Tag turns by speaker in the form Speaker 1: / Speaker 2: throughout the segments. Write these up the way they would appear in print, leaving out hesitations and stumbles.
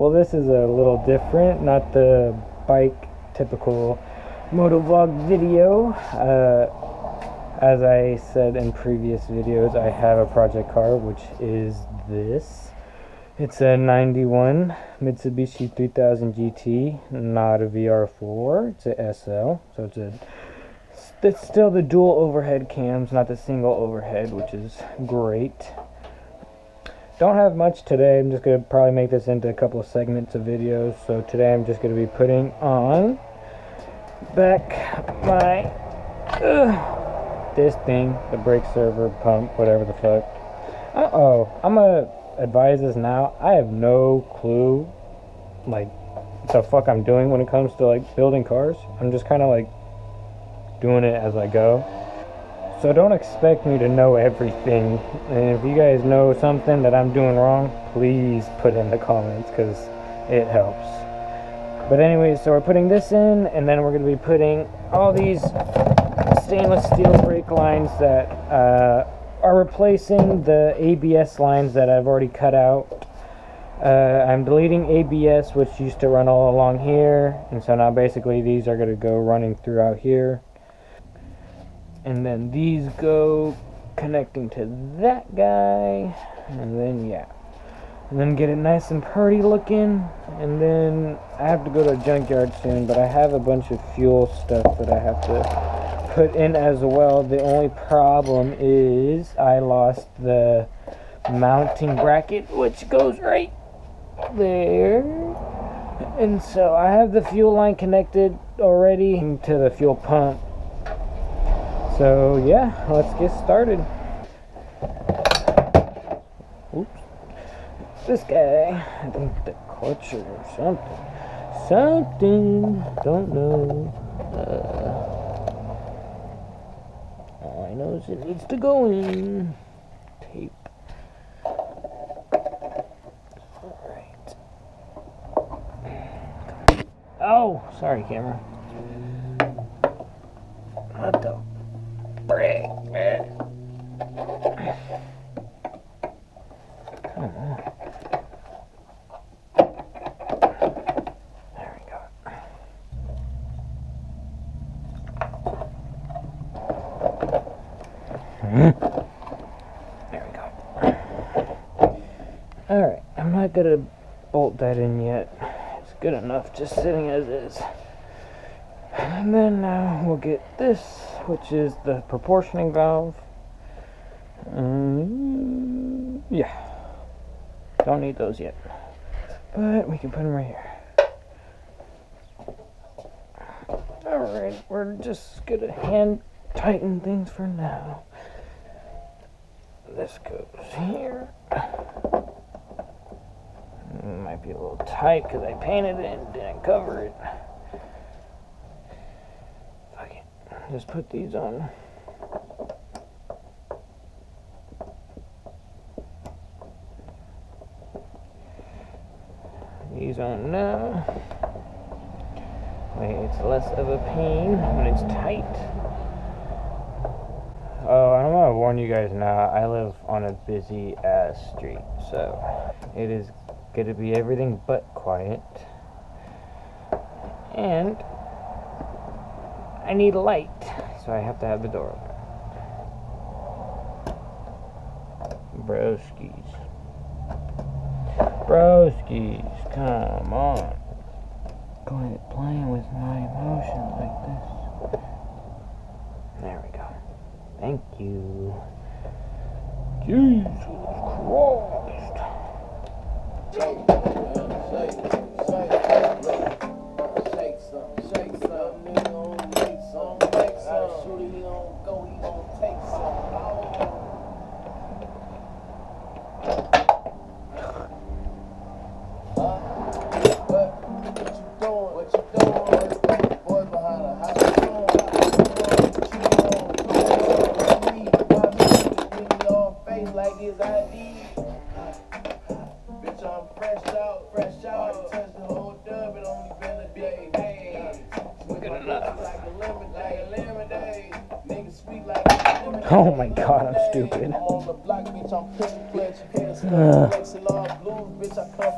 Speaker 1: Well, this is a little different, not the bike typical motovlog video. As I said in previous videos, I have a project car, which is this. It's a 91 Mitsubishi 3000 GT, not a VR4, it's a SL, so it's still the dual overhead cams, not the single overhead, which is great. Don't have much today. I'm just going to probably make this into a couple of segments of videos. So today I'm just going to be putting on back my this thing, the brake server, pump, whatever the fuck. I'm going to advise this now. I have no clue like what the fuck I'm doing when it comes to like building cars. I'm just kind of like doing it as I go. So don't expect me to know everything, and if you guys know something that I'm doing wrong, please put in the comments, because it helps. But anyways, so we're putting this in, and then we're going to be putting all these stainless steel brake lines that are replacing the ABS lines that I've already cut out. I'm deleting ABS, which used to run all along here, and so now basically these are going to go running throughout here. And then these go connecting to that guy, and then yeah, and then get it nice and pretty looking. And then I have to go to a junkyard soon, but I have a bunch of fuel stuff that I have to put in as well. The only problem is I lost the mounting bracket, which goes right there, and so I have the fuel line connected already to the fuel pump. So yeah, let's get started. Oops. This guy, I think the clutch or something, don't know. All I know is it needs to go in. Tape. Alright. Oh, sorry camera. What the frick? Come on. There we go. There we go. Alright, I'm not gonna bolt that in yet. It's good enough just sitting as is. And then now we'll get this, which is the proportioning valve. Yeah, don't need those yet, but we can put them right here. Alright, we're just gonna hand tighten things for now. This goes here. Might be a little tight because I painted it and didn't cover it. Fuck it. Just put these on. These on now. Way it's less of a pain when it's tight. Oh, I'm gonna warn you guys now, I live on a busy ass street, so it is gonna be everything but quiet. And I need a light, so I have to have the door open. Broskies, come on. Quit playing with my emotions like this. There we go. Thank you. Jesus Christ. Oh my god, I'm stupid.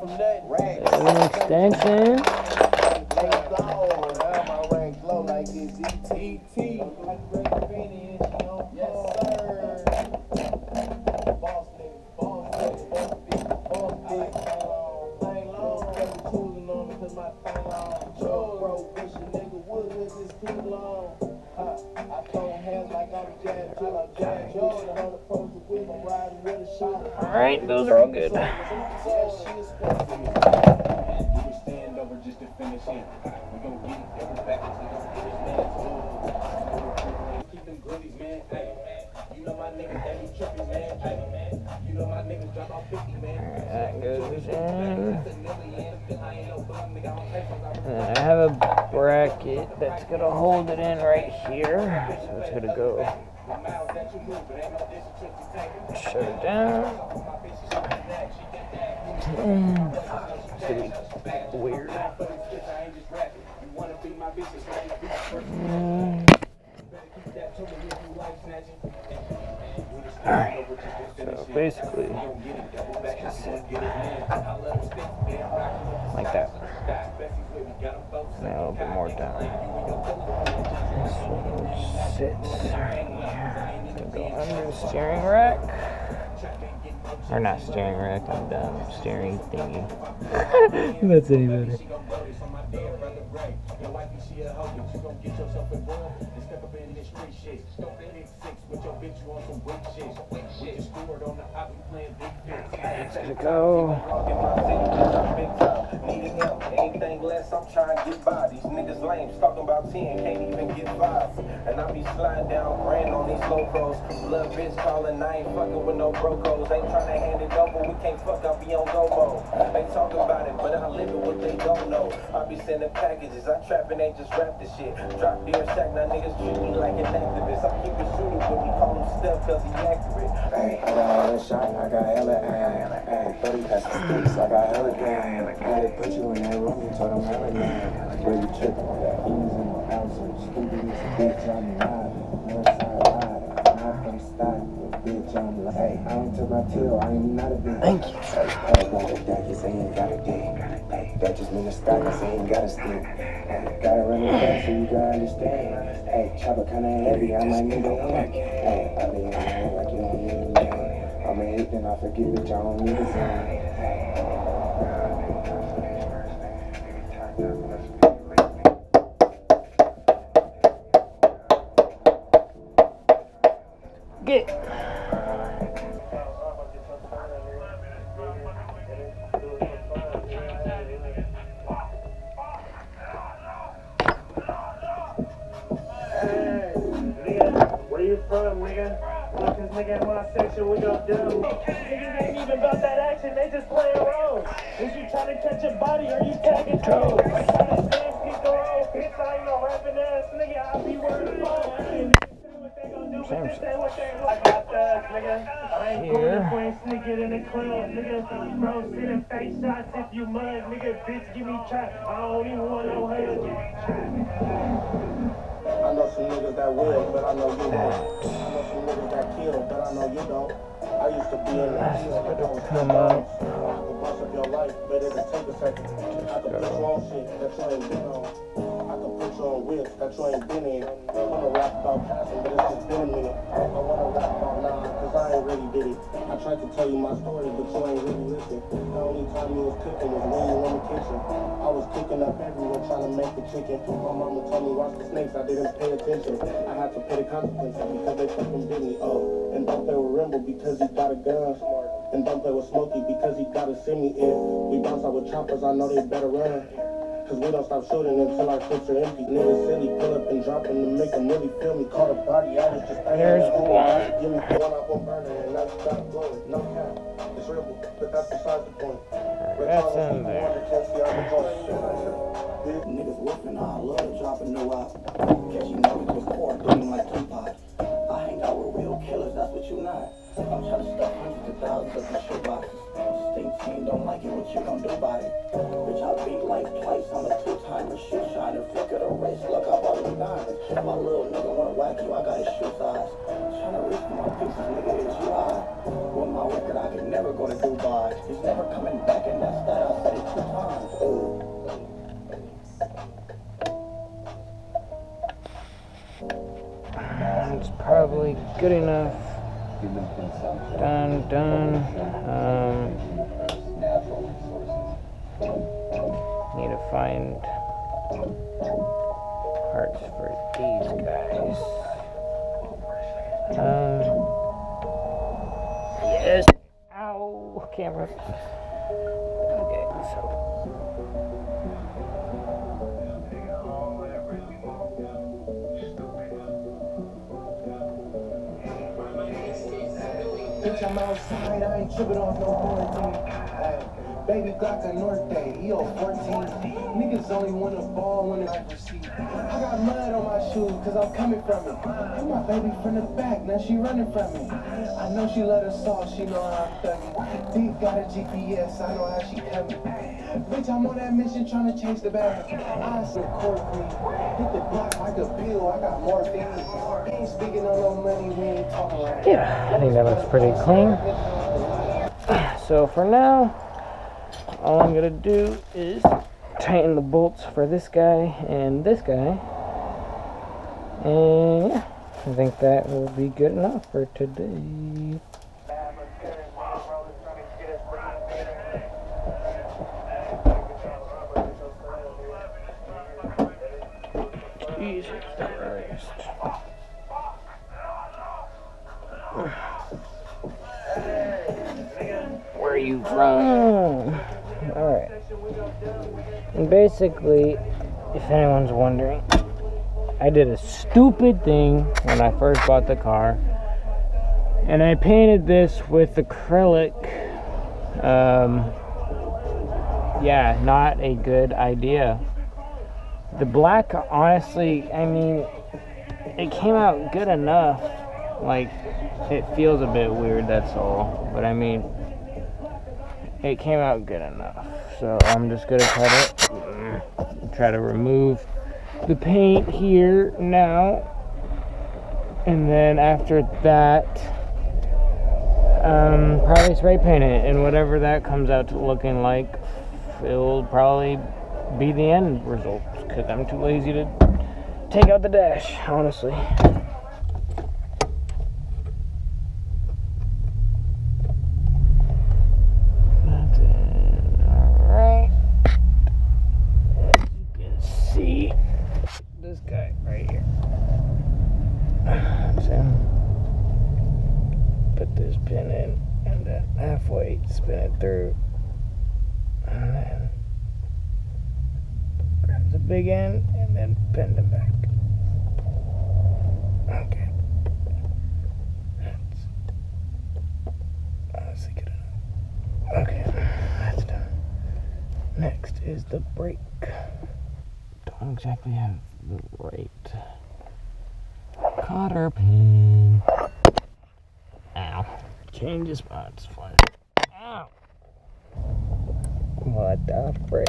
Speaker 1: There's an extension. Alright, those are all good. That goes in. And then I have a bracket that's going to hold it in right here. So it's going to go shut it down. It's going to be weird. Alright, so basically, just sit like that. Now a little bit more down. This one sits right here. It's gonna go under the steering rack. Or not steering rack, I'm dumb. Steering thingy. That's any better. It's gonna go.
Speaker 2: Anything less, I'm trying to get by. These niggas lame, talking about 10, can't even get 5. And I be sliding down brand on these low pros. Little bitch calling, I ain't fucking with no brocos. Ain't trying to hand it over, we can't fuck, I be on go mode. Ain't talking about it, but I live it what they don't know. I be sending packages, I trap and ain't just rap this shit. Drop deer sack, now niggas treat me like an activist. I keep it shooting, but we call him Steph cause he accurate. Hey, I got hella shot, I got hella aim. Hey, 30 past the sticks, I got hella game. They put you in that room, you told them hella game. Really tripping, ease in my house, so stupid is a bitch, I'm riding. Northside riding, not from stock, but bitch, I'm like, hey, I don't tell my tail, I ain't not a bitch.
Speaker 1: Thank you.
Speaker 2: Hey, got a deck, you say you ain't got a dick. Hey, that just mean the stock, you say you ain't got a stick. Hey, gotta run it back so you gotta understand. Hey, chopper kinda heavy, I might need a hand. Hey, I be in the hand like you don't need a man. I'm a hit, then I forget, bitch, I don't need a sign.
Speaker 1: Get.
Speaker 3: Where you from, nigga? Look, this nigga in my section, we gon' do. Niggas ain't even about that action, they just playing roles. Is you trying to catch a body or you tagging toes? I try to stand, keep the roll, bitch, I ain't no rapping ass nigga, I be worried about. What they gon' do, but this ain't what they like. I got thugs, nigga. I ain't cool if we ain't sneaking in the club, nigga. Bro, sending face shots if you mud, nigga. Bitch, give me trap. I don't even want no hug. I know some niggas that will, but I know you won't. I know some niggas that kill, but I know you don't. I used to be in the field, like I was come up. I could bust up your life, but it'll take a second. I could put you on shit that you ain't been on. I could put you on whips that you ain't been in. I wanna rap about passing, but it's just been a minute. I wanna rap about now, cause I ain't really did it. I tried to tell you my story, but you ain't really listen. The only time you was cooking was when you in the kitchen. I was kicking up everywhere trying to make the chicken. My mama told me watch the snakes, I didn't pay attention. I had to pay the consequences because they fucking did me. Oh, and don't play with Rimble because he got a gun. And don't play with Smokey because he gotta see me. If we bounce out with choppers, I know they better run. Cause we don't stop shooting until our clips are empty. Niggas silly, pull up and drop them to make them really feel me. Caught a body, I was just
Speaker 1: There's one.
Speaker 3: Give me one up on burner and I stop blowing. No cap, it's Rimble, but that's besides the point.
Speaker 1: That's in there.
Speaker 4: Niggas whooping, I love dropping no out. Catching niggas with pork, doing like Tupac. I hang out with real killers, that's what you not. I'm trying to stuff hundreds of thousands of some shoe boxes. Stink team don't like it, what you gon' do about it? Bitch, I beat like twice, I'm a two-timer, shoe shiner, flick of the wrist, look, I bought him diamonds. My little nigga wanna whack you, I got his shoe size. Trying to reach for my pieces, nigga, it's you high. With my record, I could never go to Dubai. He's never coming back, and that's that
Speaker 1: good enough. Done. Need to find parts for these guys. Yes. Ow, camera. Okay, so.
Speaker 2: Bitch, I'm outside, I ain't tripping off no quarantine. Baby Glock a North Day, EO 14. Niggas only wanna ball when I receive. I got mud on my shoes, cause I'm coming from it. Hit my baby from the back, now she running from me. I know she let her soft, she know how I'm thugging. Deep got a GPS, I know how she coming. Bitch, I'm on that mission trying to chase the bag. I said court clean. Hit the block like a pill, I got morphine. Ain't speaking on no money, we ain't talking like.
Speaker 1: Yeah, I think that looks pretty clean. So for now, all I'm gonna do is tighten the bolts for this guy and this guy. And yeah, I think that will be good enough for today. Jesus Christ. Where are you from? Alright. And basically, if anyone's wondering, I did a stupid thing when I first bought the car. And I painted this with acrylic. Yeah, not a good idea. The black, honestly, I mean, it came out good enough. Like, it feels a bit weird, that's all. But I mean, it came out good enough. So I'm just gonna try to remove the paint here now. And then after that, probably spray paint it. And whatever that comes out to looking like, it'll probably be the end result. Because I'm too lazy to take out the dash, honestly. Put this pin in and then halfway spin it through and then grab the big end and then bend it back. Okay, that's honestly good enough. Okay, that's done. Next is the brake. Don't exactly have the right cotter pin. Ow. Change the spots. Fine. Ow. What the frick?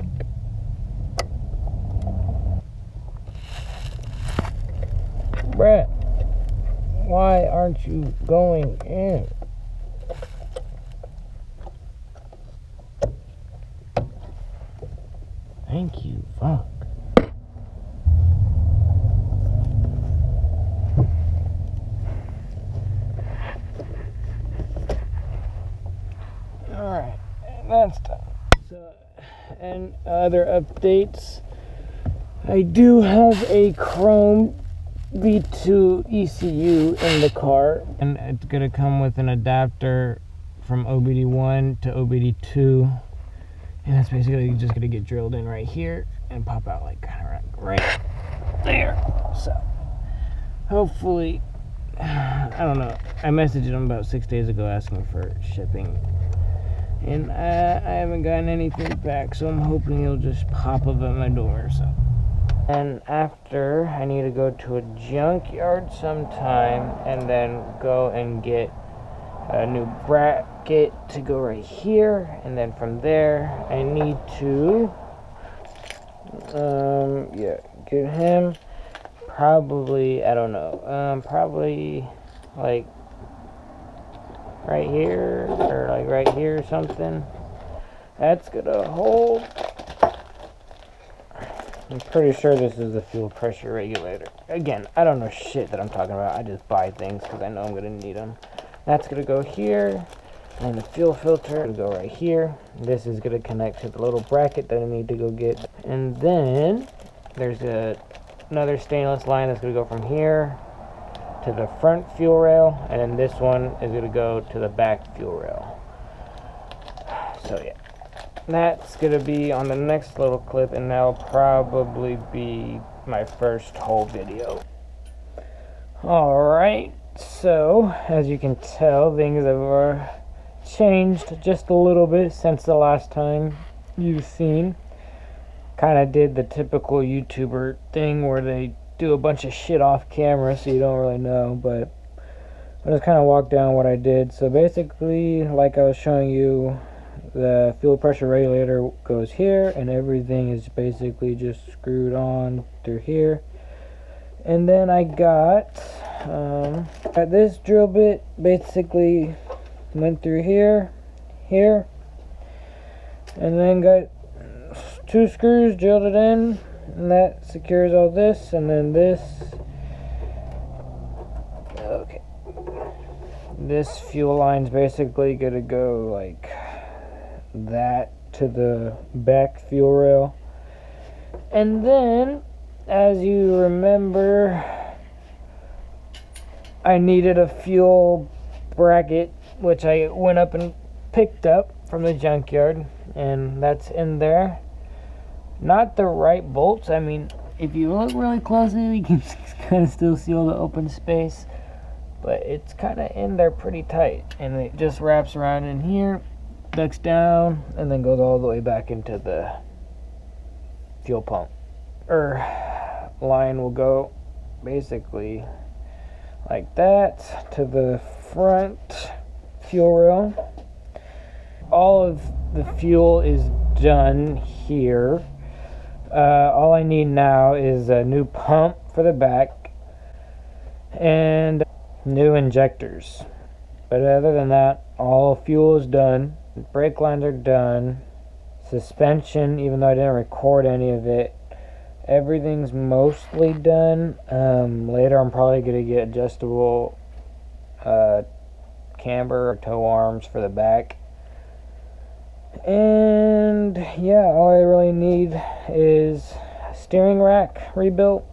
Speaker 1: Brett, why aren't you going in? Thank you, fuck. Alright, that's done. So, and other updates. I do have a Chrome V2 ECU in the car, and it's gonna come with an adapter from OBD1 to OBD2, and that's basically just gonna get drilled in right here and pop out like kind of right there. So hopefully, I don't know, I messaged him about 6 days ago asking for shipping, and I haven't gotten anything back, so I'm hoping he'll just pop up at my door. So, and after, I need to go to a junkyard sometime and then go and get a new bracket to go right here, and then from there I need to get him probably, I don't know, probably like right here or like right here or something. That's gonna hold. I'm pretty sure this is the fuel pressure regulator. Again, I don't know shit that I'm talking about. I just buy things because I know I'm going to need them. That's going to go here. And the fuel filter will go right here. This is going to connect to the little bracket that I need to go get. And then there's another stainless line that's going to go from here to the front fuel rail. And then this one is going to go to the back fuel rail. So yeah. That's going to be on the next little clip, and that'll probably be my first whole video. Alright, so as you can tell, things have changed just a little bit since the last time you've seen. Kind of did the typical YouTuber thing where they do a bunch of shit off camera so you don't really know, but I'll just kind of walk down what I did. So basically, like I was showing you, the fuel pressure regulator goes here, and everything is basically just screwed on through here. And then I got this drill bit basically went through here, and then got 2 screws, drilled it in, and that secures all this. And then this, okay, this fuel line's basically gonna go like that to the back fuel rail. And then, as you remember, I needed a fuel bracket, which I went up and picked up from the junkyard, and that's in there. Not the right bolts. I mean, if you look really closely, you can kind of still see all the open space, but it's kind of in there pretty tight, and it just wraps around in here, ducks down, and then goes all the way back into the fuel pump. Line will go basically like that to the front fuel rail. All of the fuel is done here. All I need now is a new pump for the back and new injectors. But other than that, all fuel is done. Brake lines are done. Suspension, even though I didn't record any of it, everything's mostly done. Later I'm probably going to get adjustable camber or tow arms for the back. And yeah, all I really need is a steering rack rebuilt,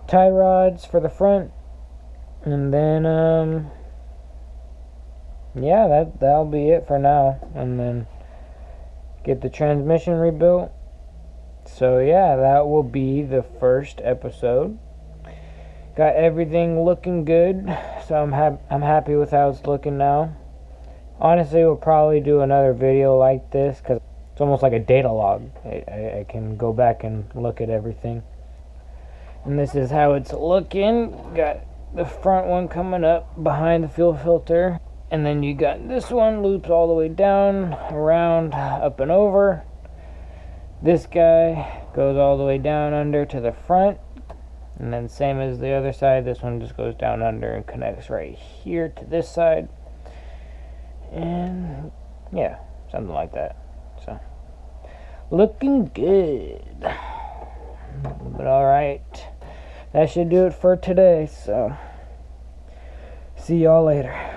Speaker 1: tie rods for the front, and then yeah, that'll be it for now. And then get the transmission rebuilt. So yeah, that will be the first episode. Got everything looking good, so I'm happy with how it's looking now. Honestly, we'll probably do another video like this because it's almost like a data log. I can go back and look at everything. And this is how it's looking. Got the front one coming up behind the fuel filter. And then you got this one loops all the way down, around, up and over. This guy goes all the way down under to the front. And then same as the other side, this one just goes down under and connects right here to this side. And yeah, something like that. So, looking good. But alright, that should do it for today. So, see y'all later.